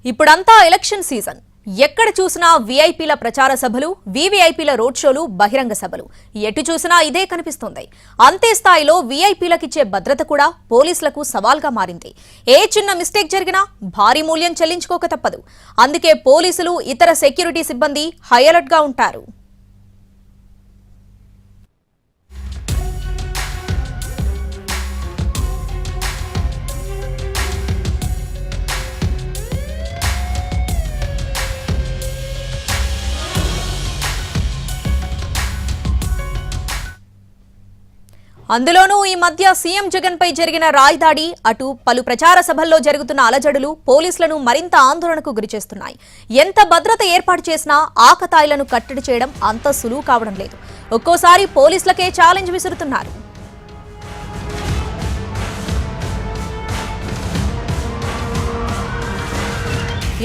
ఇప్పుడంతా election season. ఎక్కడ చూసినా వీఐపీల ప్రచార సభలు, వీవీఐపీల రోడ్ షోలు, బహిరంగ సభలు. ఎటు చూసినా ఇదే కనిపిస్తోంది. అంతే స్థాయిలో వీఐపీలకిచ్చే భద్రత కూడా పోలీసులకు సవాల్గా మారింది. ఏ చిన్న మిస్టేక్ జరిగినా భారీ మూల్యం చెల్లించుకోక తప్పదు. అందుకే పోలీసులు, ఇతర సెక్యూరిటీ సిబ్బంది హై అలర్ట్ గా ఉంటారు. అందులోనూ ఈ మధ్య సీఎం జగన్ పై జరిగిన రాయిదాడి, అటు పలు ప్రచార సభల్లో జరుగుతున్న అలజడులు పోలీసులను మరింత ఆందోళనకు గురిచేస్తున్నాయి. ఎంత భద్రత ఏర్పాటు చేసినా ఆకతాయిలను కట్టడి చేయడం అంత సులువు కావడం లేదు. ఒక్కోసారి పోలీసులకే ఛాలెంజ్ విసురుతున్నారు.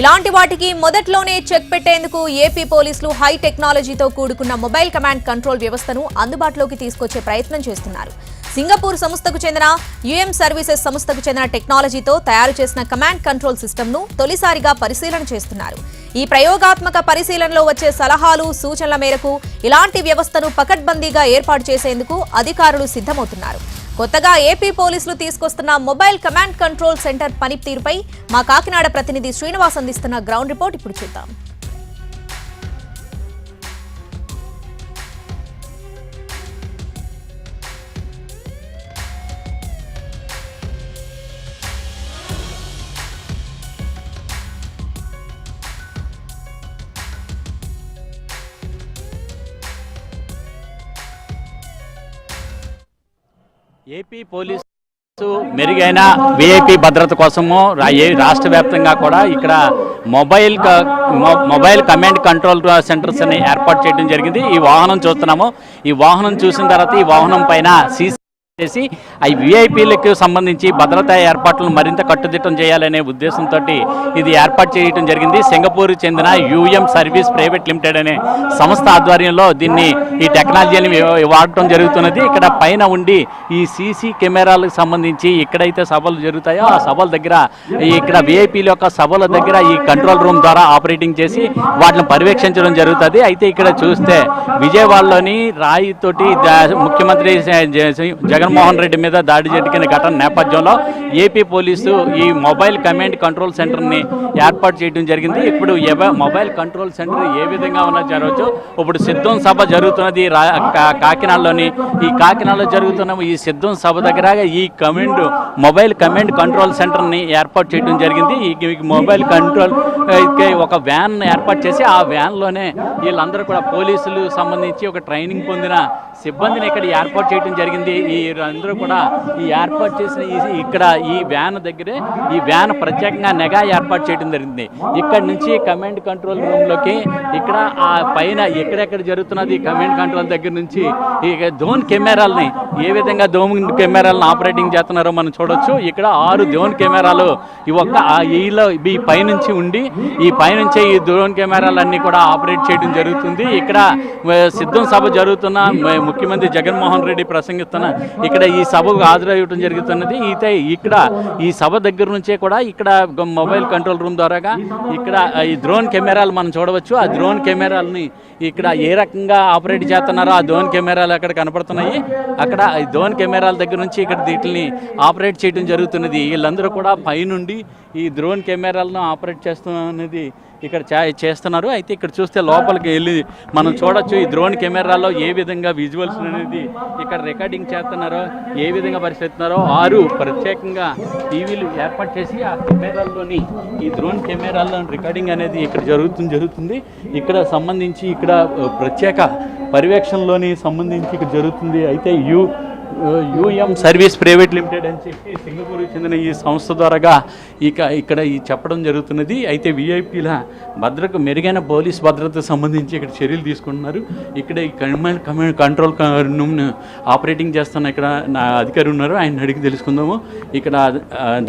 ఇలాంటి వాటికి మొదట్లోనే చెక్ పెట్టేందుకు ఏపీ పోలీసులు హై టెక్నాలజీతో కూడుకున్న మొబైల్ కమాండ్ కంట్రోల్ వ్యవస్థను అందుబాటులోకి తీసుకొచ్చే ప్రయత్నం చేస్తున్నారు. సింగపూర్ సంస్థకు చెందిన యుఎం సర్వీసెస్ సంస్థకు చెందిన టెక్నాలజీతో తయారు చేసిన కమాండ్ కంట్రోల్ సిస్టమ్ను తొలిసారిగా పరిశీలన చేస్తున్నారు. ఈ ప్రయోగాత్మక పరిశీలనలో వచ్చే సలహాలు, సూచనల మేరకు ఇలాంటి వ్యవస్థను పకడ్బందీగా ఏర్పాటు చేసేందుకు అధికారులు సిద్ధమవుతున్నారు. కొత్తగా ఏపీ పోలీసులు తీసుకొస్తున్న మొబైల్ కమాండ్ కంట్రోల్ సెంటర్ పనితీరుపై మా కాకినాడ ప్రతినిధి శ్రీనివాస్ అందిస్తున్న గ్రౌండ్ రిపోర్ట్ ఇప్పుడు చూద్దాం. ఏపీ పోలీసు మెరుగైన వీఐపీ భద్రత కోసము రాష్ట్ర వ్యాప్తంగా కూడా ఇక్కడ మొబైల్ కమాండ్ కంట్రోల్ సెంటర్స్ ని ఏర్పాటు చేయడం జరిగింది. ఈ వాహనం చూస్తున్నాము. ఈ వాహనం చూసిన తర్వాత ఈ వాహనం పైన సీసీ చేసి ఈ వీఐపీలకు సంబంధించి భద్రతా ఏర్పాట్లను మరింత కట్టుదిట్టం చేయాలనే ఉద్దేశంతో ఇది ఏర్పాటు చేయడం జరిగింది. సింగపూర్ చెందిన యుఎం సర్వీస్ ప్రైవేట్ లిమిటెడ్ అనే సంస్థ ఆధ్వర్యంలో ఈ టెక్నాలజీని వాడటం జరుగుతున్నది. ఇక్కడ పైన ఉండి ఈ సీసీ కెమెరాలకు సంబంధించి ఎక్కడైతే సభలు జరుగుతాయో ఆ సభల దగ్గర ఇక్కడ వీఐపీల యొక్క సభల దగ్గర ఈ కంట్రోల్ రూమ్ ద్వారా ఆపరేటింగ్ చేసి వాటిని పర్యవేక్షించడం జరుగుతుంది. అయితే ఇక్కడ చూస్తే విజయవాడలోని రాయితోటి ముఖ్యమంత్రి జగన్మోహన్ రెడ్డి మీద దాడి జరిగిన ఘటన నేపథ్యంలో ఏపీ పోలీసు ఈ మొబైల్ కమాండ్ కంట్రోల్ సెంటర్ని ఏర్పాటు చేయడం జరిగింది. ఇప్పుడు మొబైల్ కంట్రోల్ సెంటర్ ఏ విధంగా ఉన్నా జరగవచ్చు. ఇప్పుడు సిద్ధం సభ జరుగుతున్నది కాకినాడలోని. ఈ కాకినాడలో జరుగుతున్న ఈ సిద్ధం సభ దగ్గర ఈ మొబైల్ కమాండ్ కంట్రోల్ సెంటర్ని ఏర్పాటు చేయడం జరిగింది. ఈ మొబైల్ కంట్రోల్ ఒక వ్యాన్ ఏర్పాటు చేసి ఆ వ్యాన్లోనే వీళ్ళందరూ కూడా పోలీసులు సంబంధించి ఒక ట్రైనింగ్ పొందిన సిబ్బందిని ఇక్కడ ఏర్పాటు చేయడం జరిగింది. అందరూ కూడా ఈ ఏర్పాటు చేసిన ఇక్కడ ఈ వ్యాన్ దగ్గరే ఈ వ్యాన్ ప్రత్యేకంగా నిఘా ఏర్పాటు చేయడం జరిగింది. ఇక్కడ నుంచి కమాండ్ కంట్రోల్ రూమ్లోకి ఇక్కడ ఆ పైన ఎక్కడెక్కడ జరుగుతున్నది కమాండ్ కంట్రోల్ దగ్గర నుంచి ఈ డ్రోన్ కెమెరాలని ఏ విధంగా డ్రోన్ కెమెరాలను ఆపరేటింగ్ చేస్తున్నారో మనం చూడొచ్చు. ఇక్కడ 6 డ్రోన్ కెమెరాలు ఈ పైనుంచి ఉండి ఈ పైనుంచే ఈ డ్రోన్ కెమెరాలన్నీ కూడా ఆపరేట్ చేయడం జరుగుతుంది. ఇక్కడ సిద్ధం సభ జరుగుతున్న ముఖ్యమంత్రి జగన్మోహన్ రెడ్డి ప్రసంగిస్తున్న ఇక్కడ ఈ సభకు హాజరయ్యడం జరుగుతున్నది. అయితే ఇక్కడ ఈ సభ దగ్గర నుంచే కూడా ఇక్కడ మొబైల్ కంట్రోల్ రూమ్ ద్వారాగా ఇక్కడ ఈ డ్రోన్ కెమెరాలు మనం చూడవచ్చు. ఆ డ్రోన్ కెమెరాలని ఇక్కడ ఏ రకంగా ఆపరేట్ చేస్తున్నారో ఆ డ్రోన్ కెమెరాలు అక్కడ కనపడుతున్నాయి. అక్కడ ఈ డ్రోన్ కెమెరాల దగ్గర నుంచి ఇక్కడ వీటిని ఆపరేట్ చేయడం జరుగుతున్నది. వీళ్ళందరూ కూడా పైనుండి ఈ డ్రోన్ కెమెరాలను ఆపరేట్ చేస్తున్నది ఇక్కడ చేస్తున్నారు. అయితే ఇక్కడ చూస్తే లోపలికి వెళ్ళి మనం చూడొచ్చు ఈ డ్రోన్ కెమెరాలో ఏ విధంగా విజువల్స్ అనేది ఇక్కడ రికార్డింగ్ చేస్తున్నారో, ఏ విధంగా పరిశీలిస్తున్నారో 6 ప్రత్యేకంగా టీవీలు ఏర్పాటు చేసి ఆ కెమెరాల్లోని ఈ డ్రోన్ కెమెరాల్లో రికార్డింగ్ అనేది ఇక్కడ జరుగుతుంది. ఇక్కడ సంబంధించి ఇక్కడ ప్రత్యేక పర్యవేక్షణలోని సంబంధించి ఇక్కడ జరుగుతుంది. అయితే యుఎం సర్వీస్ ప్రైవేట్ లిమిటెడ్ అని చెప్పి సింగపూర్కి చెందిన ఈ సంస్థ ద్వారాగా ఇక్కడ చెప్పడం జరుగుతున్నది. అయితే వీఐపీల భద్రతకు మెరుగైన పోలీస్ భద్రతకు సంబంధించి ఇక్కడ చర్యలు తీసుకుంటున్నారు. ఇక్కడ ఈ కమాండ్ కంట్రోల్ రూమ్ను ఆపరేటింగ్ చేస్తున్న ఇక్కడ నా అధికారి ఉన్నారు, ఆయన అడిగి తెలుసుకుందాము. ఇక్కడ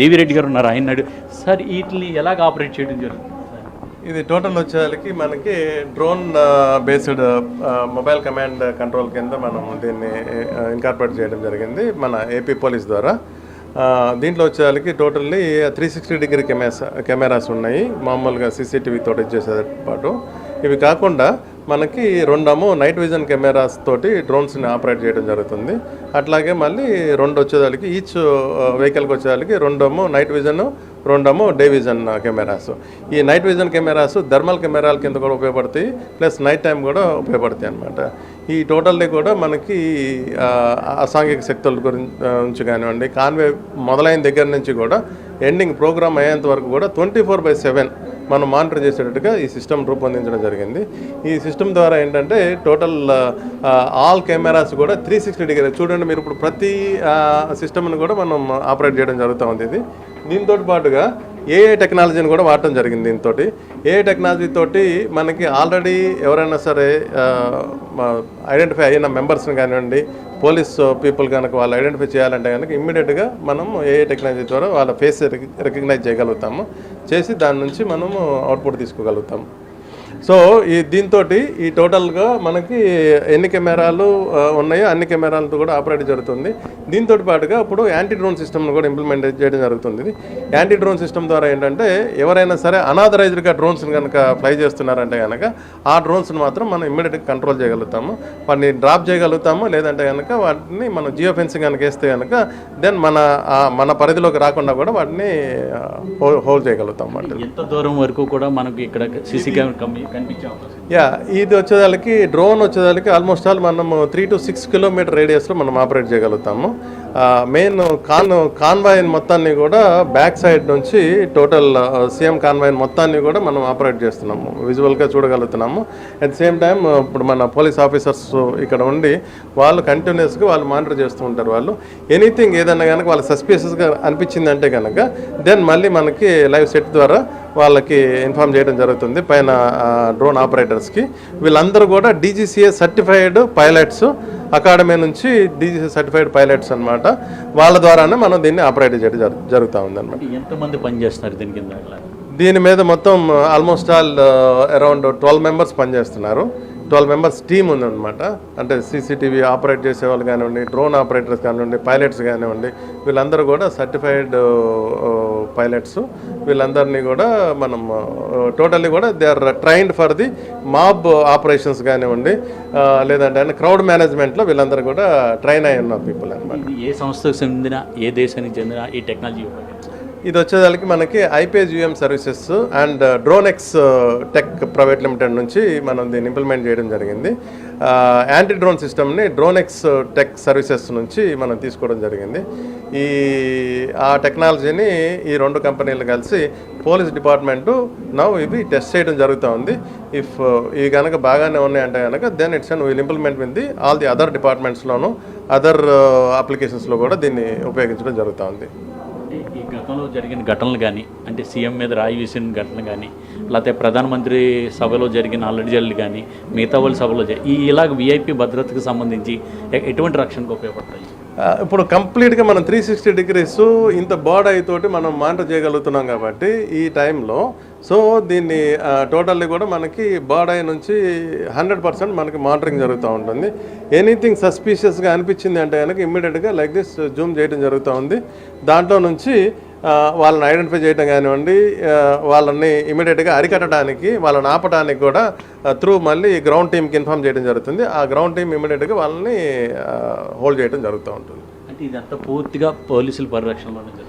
దేవిరెడ్డి గారు ఉన్నారు, ఆయన సార్ వీటిని ఎలాగ ఆపరేట్ చేయడం జరుగుతుంది? ఇది టోటల్ వచ్చేసరికి మనకి drone based mobile command control కింద మనం దీన్ని ఇన్కార్పొరేట్ చేయడం జరిగింది మన ఏపీ పోలీస్ ద్వారా. దీంట్లో వచ్చేసరికి టోటల్లీ 360 డిగ్రీ కెమెరాస్ ఉన్నాయి మామూలుగా సీసీటీవీ తోటి ఇచ్చేసే పాటు. ఇవి కాకుండా మనకి రెండేమో నైట్ విజన్ కెమెరాస్ తోటి డ్రోన్స్ని ఆపరేట్ చేయడం జరుగుతుంది. అట్లాగే మళ్ళీ రెండు వచ్చేదానికి ఈచ్ వెహికల్కి వచ్చేదానికి రెండేమో నైట్ విజన్, రెండేమో డే విజన్ కెమెరాస్. ఈ నైట్ విజన్ కెమెరాస్ థర్మల్ కెమెరాల కింద కూడా ఉపయోగపడతాయి, ప్లస్ నైట్ టైం కూడా ఉపయోగపడతాయి అన్నమాట. ఈ టోటల్లీ కూడా మనకి అసాంఘిక శక్తుల గురించి కానివ్వండి, కాన్వే మొదలైన దగ్గర నుంచి కూడా ఎండింగ్ ప్రోగ్రామ్ అయ్యేంత వరకు కూడా 24/7 మనం మానిటర్ చేసేటట్టుగా ఈ సిస్టమ్ రూపొందించడం జరిగింది. ఈ సిస్టమ్ ద్వారా ఏంటంటే టోటల్ ఆల్ కెమెరాస్ కూడా 360 డిగ్రీ చూడండి మీరు. ఇప్పుడు ప్రతి సిస్టమ్ని కూడా మనం ఆపరేట్ చేయడం జరుగుతూ ఉంది. ఇది దీంతో పాటుగా ఏఐ టెక్నాలజీని కూడా వాడటం జరిగింది. దీంతో ఏఐ టెక్నాలజీ తోటి మనకి ఆల్రెడీ ఎవరైనా సరే ఐడెంటిఫై అయిన మెంబర్స్ని కానివ్వండి, పోలీస్ పీపుల్ కనుక వాళ్ళు ఐడెంటిఫై చేయాలంటే కనుక ఇమ్మీడియట్గా మనం ఏఐ టెక్నాలజీ ద్వారా వాళ్ళ ఫేస్ రికగ్నైజ్ చేయగలుగుతాము, చేసి దాని నుంచి మనము అవుట్పుట్ తీసుకోగలుగుతాము. సో దీంతో ఈ టోటల్గా మనకి ఎన్ని కెమెరాలు ఉన్నాయో అన్ని కెమెరాలతో కూడా ఆపరేట్ జరుగుతుంది. దీంతో పాటుగా ఇప్పుడు యాంటీ డ్రోన్ సిస్టమ్ను కూడా ఇంప్లిమెంట్ చేయడం జరుగుతుంది. యాంటీ డ్రోన్ సిస్టమ్ ద్వారా ఏంటంటే ఎవరైనా సరే అనాథరైజ్డ్గా డ్రోన్స్ని కనుక ఫ్లై చేస్తున్నారంటే కనుక ఆ డ్రోన్స్ని మాత్రం మనం ఇమ్మీడియట్గా కంట్రోల్ చేయగలుగుతాము, వాటిని డ్రాప్ చేయగలుగుతాము. లేదంటే కనుక వాటిని మనం జియో ఫెన్సింగ్ కనుక వేస్తే కనుక దెన్ మన పరిధిలోకి రాకుండా కూడా వాటిని హోల్డ్ చేయగలుగుతాం అన్నమాట. ఎంత దూరం వరకు కూడా మనకి ఇక్కడ సీసీ కెమెరా ఇది వచ్చేదానికి డ్రోన్ వచ్చేదానికి ఆల్మోస్ట్ ఆల్ మనము 3 to 6 కిలోమీటర్ రేడియస్లో మనం ఆపరేట్ చేయగలుగుతాము. మెయిన్ కాన్వాయ్ మొత్తాన్ని కూడా బ్యాక్ సైడ్ నుంచి టోటల్ సీఎం కాన్వాయ్ మొత్తాన్ని కూడా మనం ఆపరేట్ చేస్తున్నాము, విజువల్గా చూడగలుగుతున్నాము. అట్ ది సేమ్ టైం ఇప్పుడు మన పోలీస్ ఆఫీసర్స్ ఇక్కడ ఉండి వాళ్ళు కంటిన్యూస్గా వాళ్ళు మానిటర్ చేస్తూ ఉంటారు. వాళ్ళు ఎనీథింగ్ ఏదన్నా కనుక వాళ్ళకి సస్పిషియస్గా అనిపించింది అంటే కనుక దెన్ మళ్ళీ మనకి లైవ్ సెట్ ద్వారా వాళ్ళకి ఇన్ఫార్మ్ చేయడం జరుగుతుంది పైన డ్రోన్ ఆపరేటర్స్కి. వీళ్ళందరూ కూడా డీజీసీఏ సర్టిఫైడ్ పైలట్స్, అకాడమీ నుంచి డీజీసీ సర్టిఫైడ్ పైలట్స్ అన్నమాట. వాళ్ళ ద్వారానే మనం దీన్ని ఆపరేట్ చేయడం జరుగుతూ ఉంది అన్నమాట. ఎంతమంది పనిచేస్తున్నారు దీని కింద? దీని మీద మొత్తం ఆల్మోస్ట్ ఆల్ అరౌండ్ 12 మెంబర్స్ పనిచేస్తున్నారు. 12 మెంబర్స్ టీమ్ ఉందన్నమాట. అంటే సీసీటీవీ ఆపరేట్ చేసే వాళ్ళు కానివ్వండి, డ్రోన్ ఆపరేటర్స్ కానివ్వండి, పైలట్స్ కానివ్వండి, వీళ్ళందరూ కూడా సర్టిఫైడ్ పైలట్స్. వీళ్ళందరినీ కూడా మనం టోటల్లీ కూడా they are trained for the mob operations కానివ్వండి, లేదంటే క్రౌడ్ మేనేజ్మెంట్లో వీళ్ళందరూ కూడా ట్రైన్ అయి ఉన్న పీపుల్ అనమాట. ఏ సంస్థకు చెందిన, ఏ దేశానికి చెందిన ఈ టెక్నాలజీ? ఇది వచ్చేదానికి మనకి iPage UM services and Dronex tech private limited నుంచి మనం దీన్ని ఇంప్లిమెంట్ చేయడం జరిగింది. యాంటీ డ్రోన్ సిస్టమ్ని డ్రోనెక్స్ టెక్ సర్వీసెస్ నుంచి మనం తీసుకోవడం జరిగింది. ఆ టెక్నాలజీని ఈ రెండు కంపెనీలు కలిసి పోలీస్ డిపార్ట్మెంటు ఇవి టెస్ట్ చేయడం జరుగుతూ ఉంది. ఇవి కనుక బాగానే ఉన్నాయంటే కనుక then it's and will implement with the all the other డిపార్ట్మెంట్స్లోను, అదర్ అప్లికేషన్స్లో కూడా దీన్ని ఉపయోగించడం జరుగుతూ ఉంది. ఈ గతంలో జరిగిన ఘటనలు కానీ, అంటే సీఎం మీద రాయి వేసిన ఘటన కానీ, లేకపోతే ప్రధానమంత్రి సభలో జరిగిన అల్లడిజల్లు కానీ, మిగతా వాళ్ళ సభలో ఇలాగ విఐపి భద్రతకు సంబంధించి ఎటువంటి రక్షణకు ఉపయోగపడతాయి? ఇప్పుడు కంప్లీట్గా మనం 360 డిగ్రీస్ ఇంత బాడ్ అయితోటి మనం మానిటర్ చేయగలుగుతున్నాం కాబట్టి ఈ టైంలో సో దీన్ని టోటల్లీ కూడా మనకి బాడ్ అయి నుంచి 100% మనకి మానిటరింగ్ జరుగుతూ ఉంటుంది. ఎనీథింగ్ సస్పీషియస్గా అనిపించింది అంటే కనుక ఇమ్మీడియట్గా లైక్ దిస్ జూమ్ చేయడం జరుగుతూ ఉంది. దాంట్లో నుంచి వాళ్ళని ఐడెంటిఫై చేయడం కానివ్వండి, వాళ్ళని ఇమీడియట్గా అరికట్టడానికి, వాళ్ళని ఆపడానికి కూడా త్రూ మళ్ళీ గ్రౌండ్ టీమ్కి ఇన్ఫార్మ్ చేయడం జరుగుతుంది. ఆ గ్రౌండ్ టీమ్ ఇమీడియట్గా వాళ్ళని హోల్డ్ చేయడం జరుగుతూ ఉంటుంది. అంటే ఇదంతా పూర్తిగా పోలీసుల పరిరక్షణలో